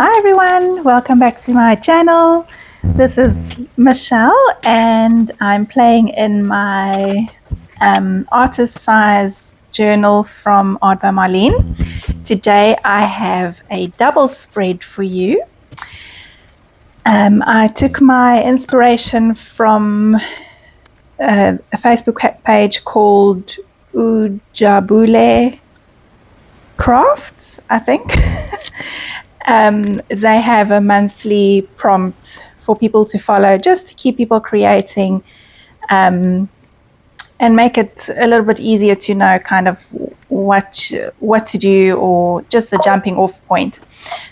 Hi everyone, welcome back to my channel. This is Michelle and I'm playing in my artist size journal from Art by Marlene. Today I have a double spread for you. I took my inspiration from a Facebook page called Ujabule Crafts, I think. They have a monthly prompt for people to follow just to keep people creating and make it a little bit easier to know kind of what to do or just a jumping off point.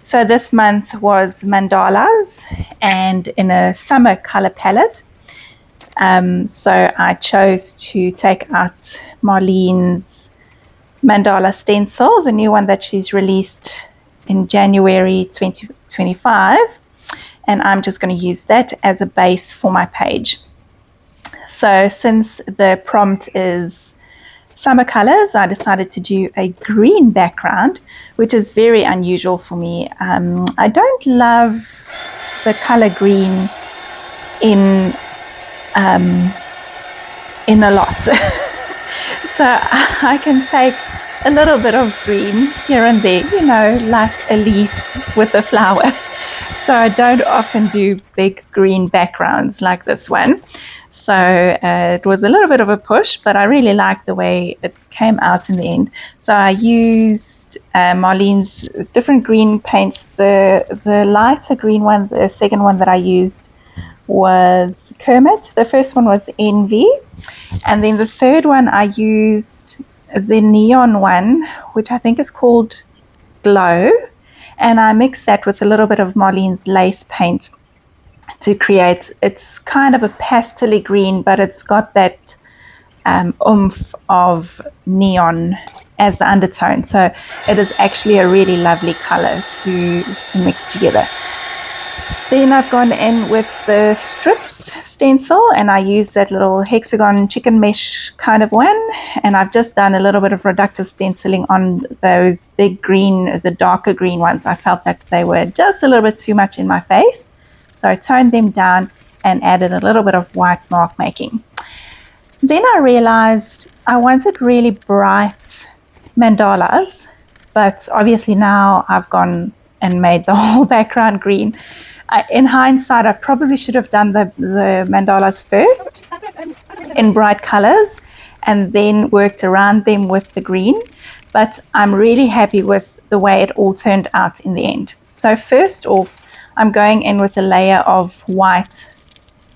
So this month was mandalas and in a summer color palette. So I chose to take out Marlene's mandala stencil, the new one that she's released in January 2025, and I'm just going to use that as a base for my page. So since the prompt is summer colors, I decided to do a green background, which is very unusual for me. I don't love the color green in a lot. So I can take a little bit of green here and there, you know, like a leaf with a flower. So I don't often do big green backgrounds like this one. So it was a little bit of a push, but I really liked the way it came out in the end. So I used Marlene's different green paints. The lighter green one, the second one that I used was Kermit. The first one was Envy. And then the third one I used the neon one, which I think is called Glow, and I mixed that with a little bit of Marlene's lace paint to create, it's kind of a pastel green, but it's got that oomph of neon as the undertone. So it is actually a really lovely color to mix together. Then I've gone in with the strips stencil and I used that little hexagon chicken mesh kind of one, and I've just done a little bit of reductive stenciling on those big green, the darker green ones. I felt that they were just a little bit too much in my face, so I toned them down and added a little bit of white mark making. Then I realized I wanted really bright mandalas, but obviously now I've gone and made the whole background green. In hindsight, I probably should have done the mandalas first in bright colors and then worked around them with the green, but I'm really happy with the way it all turned out in the end. So first off, I'm going in with a layer of white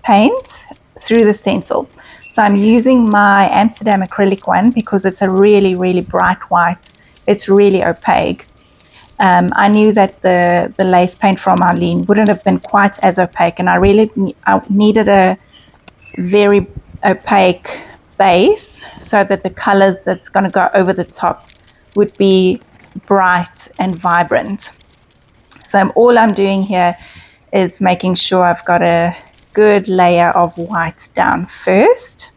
paint through the stencil. So I'm using my Amsterdam acrylic one because it's a really, really bright white. It's really opaque. I knew that the lace paint from Marlene wouldn't have been quite as opaque, and I needed a very opaque base so that the colors that's going to go over the top would be bright and vibrant. So all I'm doing here is making sure I've got a good layer of white down first.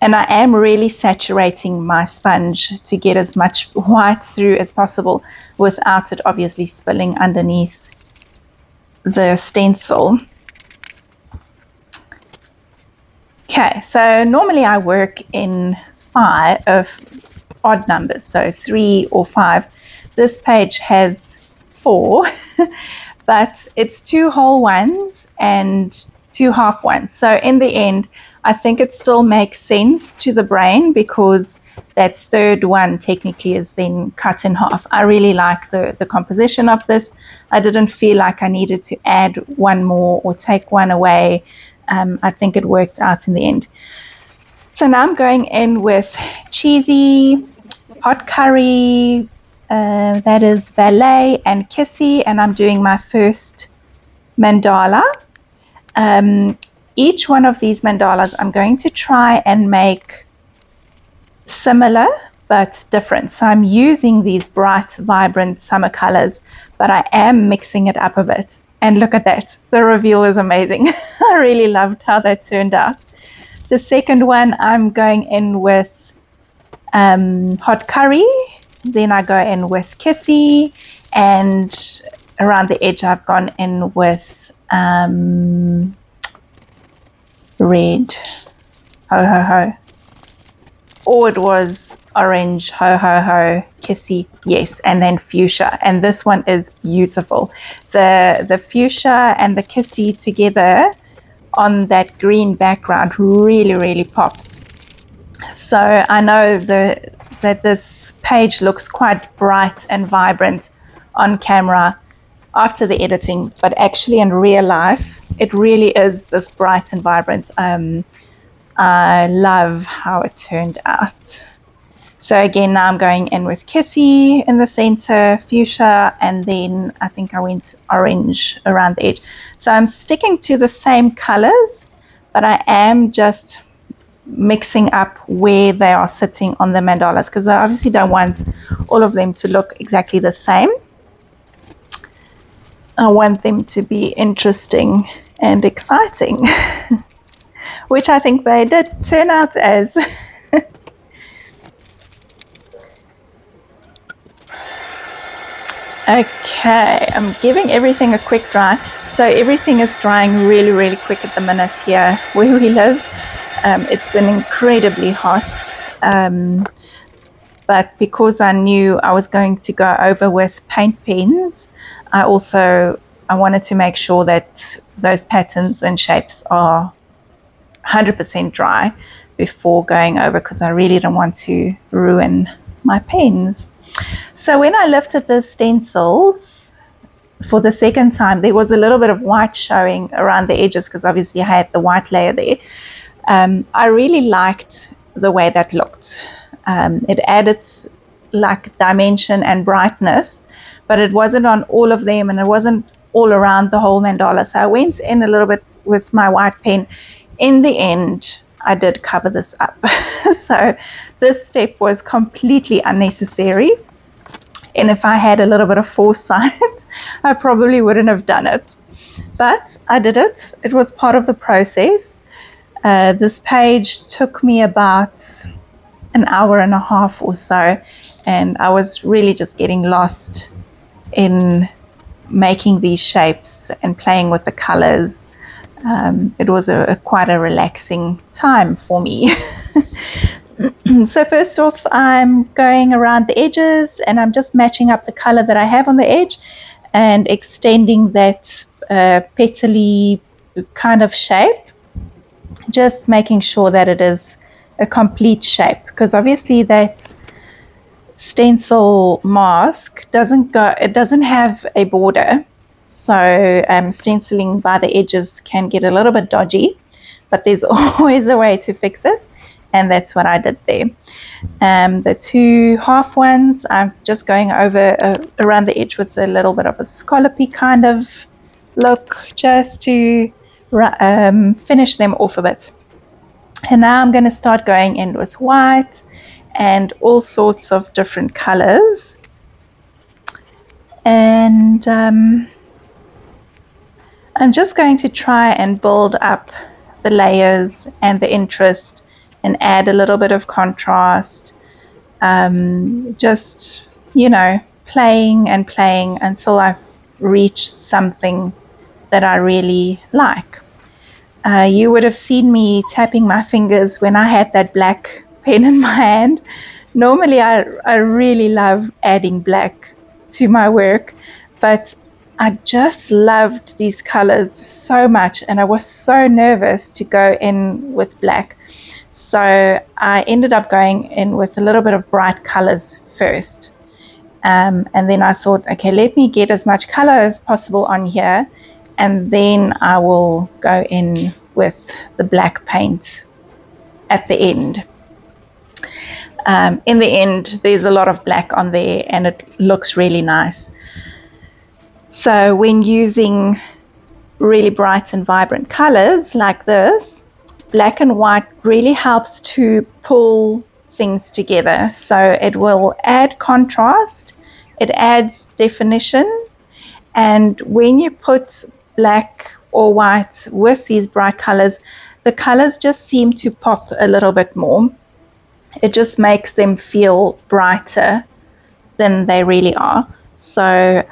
And I am really saturating my sponge to get as much white through as possible without it obviously spilling underneath the stencil. Okay, so normally I work in odd numbers, so 3 or 5. This page has 4, but it's 2 whole ones and 2 half ones. So in the end, I think it still makes sense to the brain because that third one technically is then cut in half. I really like the composition of this. I didn't feel like I needed to add one more or take one away. I think it worked out in the end. So now I'm going in with cheesy, hot curry, that is ballet and kissy, and I'm doing my first mandala. Each one of these mandalas I'm going to try and make similar but different. So I'm using these bright, vibrant summer colors, but I am mixing it up a bit. And look at that. The reveal is amazing. I really loved how that turned out. The second one, I'm going in with hot curry. Then I go in with kissy And around the edge I've gone in with red, ho ho ho, or it was orange, ho ho ho, kissy, yes, and then fuchsia. And this one is beautiful. The fuchsia and the kissy together on that green background really pops. So I know that this page looks quite bright and vibrant on camera after the editing, but actually in real life it really is this bright and vibrant. I love how it turned out. So again, now I'm going in with kissy in the center, fuchsia, and then I think I went orange around the edge. So I'm sticking to the same colors, but I am just mixing up where they are sitting on the mandalas, because I obviously don't want all of them to look exactly the same. I want them to be interesting and exciting, which I think they did turn out as. Okay, I'm giving everything a quick dry. So everything is drying really quick at the minute here where we live. It's been incredibly hot, but because I knew I was going to go over with paint pens, I wanted to make sure that those patterns and shapes are 100% dry before going over, because I really don't want to ruin my pens. So when I lifted the stencils for the second time, there was a little bit of white showing around the edges, because obviously I had the white layer there. I really liked the way that looked. It added like dimension and brightness, but it wasn't on all of them, and it wasn't all around the whole mandala. So I went in a little bit with my white pen. In the end, I did cover this up. So this step was completely unnecessary. And if I had a little bit of foresight, I probably wouldn't have done it. But I did it. It was part of the process. This page took me about an hour and a half or so, and I was really just getting lost in making these shapes and playing with the colors. It was quite a relaxing time for me. So first off, I'm going around the edges, and I'm just matching up the color that I have on the edge and extending that petally kind of shape, just making sure that it is a complete shape, because obviously that stencil mask doesn't have a border. So stenciling by the edges can get a little bit dodgy, but there's always a way to fix it, and that's what I did there. The two half ones, I'm just going over around the edge with a little bit of a scallopy kind of look, just to finish them off a bit. And now I'm going to start going in with white and all sorts of different colors. And I'm just going to try and build up the layers and the interest and add a little bit of contrast. Just, playing and playing until I've reached something that I really like. You would have seen me tapping my fingers when I had that black pen in my hand. Normally, I really love adding black to my work, but I just loved these colors so much, and I was so nervous to go in with black. So I ended up going in with a little bit of bright colors first. And then I thought, okay, let me get as much color as possible on here, and then I will go in with the black paint at the end. In the end, there's a lot of black on there, and it looks really nice. So when using really bright and vibrant colors like this, black and white really helps to pull things together. So it will add contrast, it adds definition, and when you put black or white with these bright colors, the colors just seem to pop a little bit more. It just makes them feel brighter than they really are. So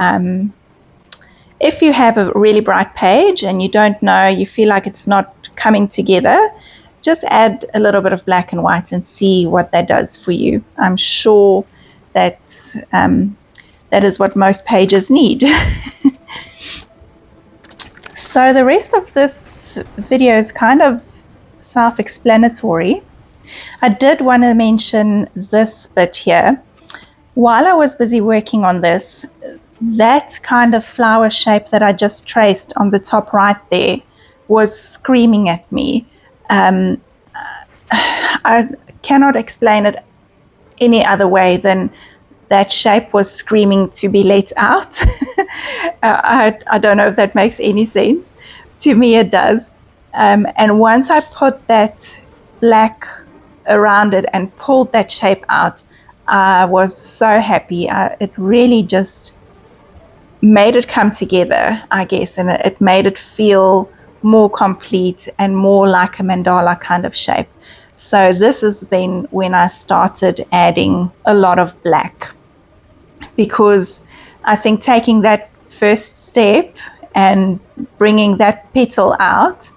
if you have a really bright page and you don't know, you feel like it's not coming together, just add a little bit of black and white and see what that does for you. I'm sure that that is what most pages need. So the rest of this video is kind of self-explanatory. I did want to mention this bit here. While I was busy working on this, that kind of flower shape that I just traced on the top right there was screaming at me. I cannot explain it any other way than that shape was screaming to be let out. I don't know if that makes any sense. To me, it does. And once I put that black around it and pulled that shape out, I was so happy. It really just made it come together, I guess, and it made it feel more complete and more like a mandala kind of shape. So this is then when I started adding a lot of black, because I think taking that first step and bringing that petal out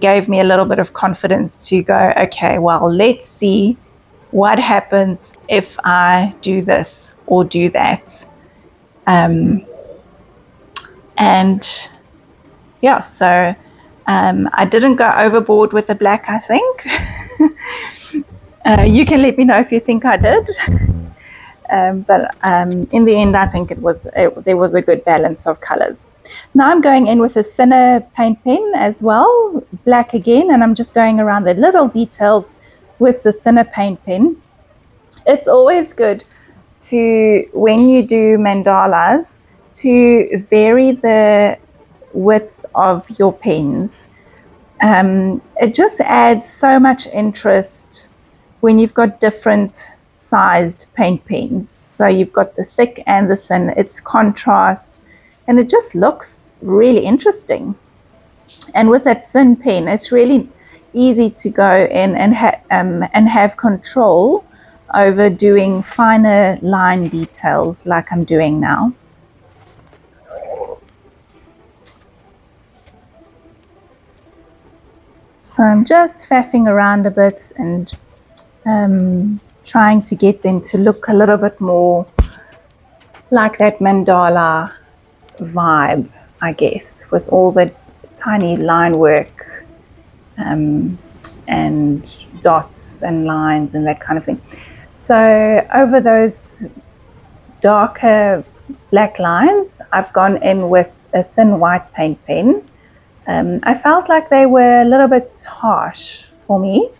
gave me a little bit of confidence to go, okay, well, let's see what happens if I do this or do that. And yeah, so I didn't go overboard with the black, I think. You can let me know if you think I did. But in the end, I think there was a good balance of colors. Now I'm going in with a thinner paint pen as well, black again, and I'm just going around the little details with the thinner paint pen. It's always good to, when you do mandalas, to vary the width of your pens. It just adds so much interest when you've got different sized paint pens. So you've got the thick and the thin, it's contrast, and it just looks really interesting. And with that thin pen, it's really easy to go in and have control over doing finer line details like I'm doing now. So I'm just faffing around a bit and trying to get them to look a little bit more like that mandala vibe, I guess, with all the tiny line work and dots and lines and that kind of thing. So over those darker black lines, I've gone in with a thin white paint pen. I felt like they were a little bit harsh for me.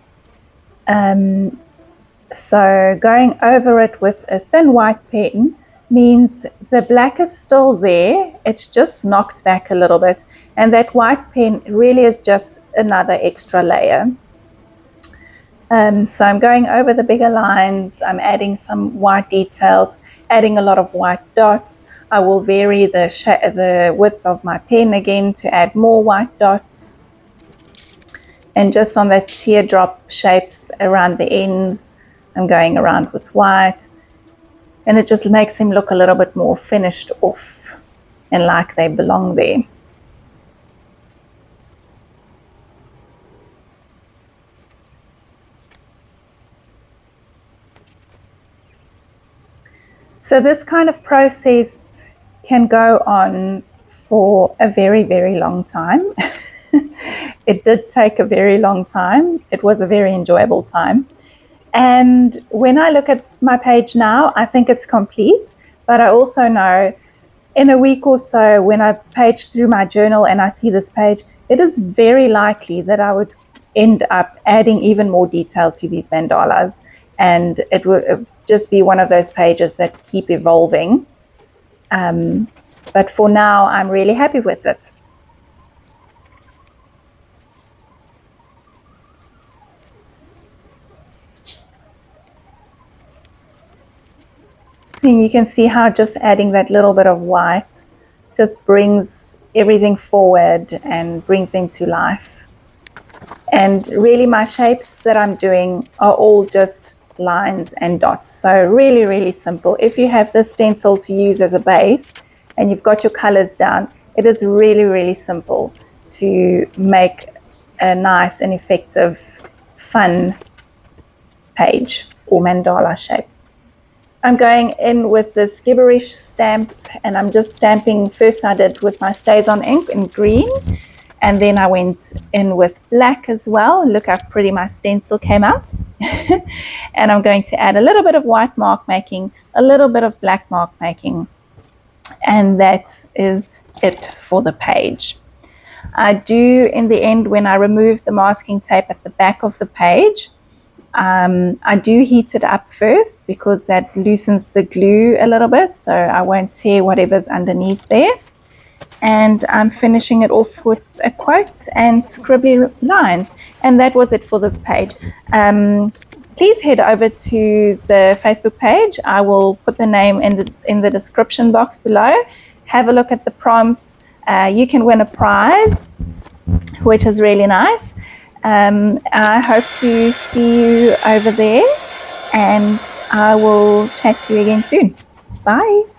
So going over it with a thin white pen means the black is still there, it's just knocked back a little bit, and that white pen really is just another extra layer. So I'm going over the bigger lines, I'm adding some white details, adding a lot of white dots. I will vary the width of my pen again to add more white dots. And just on the teardrop shapes around the ends, I'm going around with white. And it just makes them look a little bit more finished off and like they belong there. So this kind of process can go on for a very, very long time. It did take a very long time. It was a very enjoyable time. And when I look at my page now, I think it's complete, but I also know in a week or so when I page through my journal and I see this page, it is very likely that I would end up adding even more detail to these mandalas, and it would just be one of those pages that keep evolving. But for now, I'm really happy with it. And you can see how just adding that little bit of white just brings everything forward and brings them to life. And really my shapes that I'm doing are all just lines and dots. So really, really simple. If you have this stencil to use as a base and you've got your colors down, it is really, really simple to make a nice and effective, fun page or mandala shape. I'm going in with this gibberish stamp, and I'm just stamping. First I did with my StazOn ink in green, and then I went in with black as well. Look how pretty my stencil came out. And I'm going to add a little bit of white mark making, a little bit of black mark making, and that is it for the page. I do, in the end, when I remove the masking tape at the back of the page, I do heat it up first because that loosens the glue a little bit, so I won't tear whatever's underneath there. And I'm finishing it off with a quote and scribbly lines. And that was it for this page. Please head over to the Facebook page. I will put the name in the description box below. Have a look at the prompts. You can win a prize, which is really nice. I hope to see you over there, and I will chat to you again soon. Bye.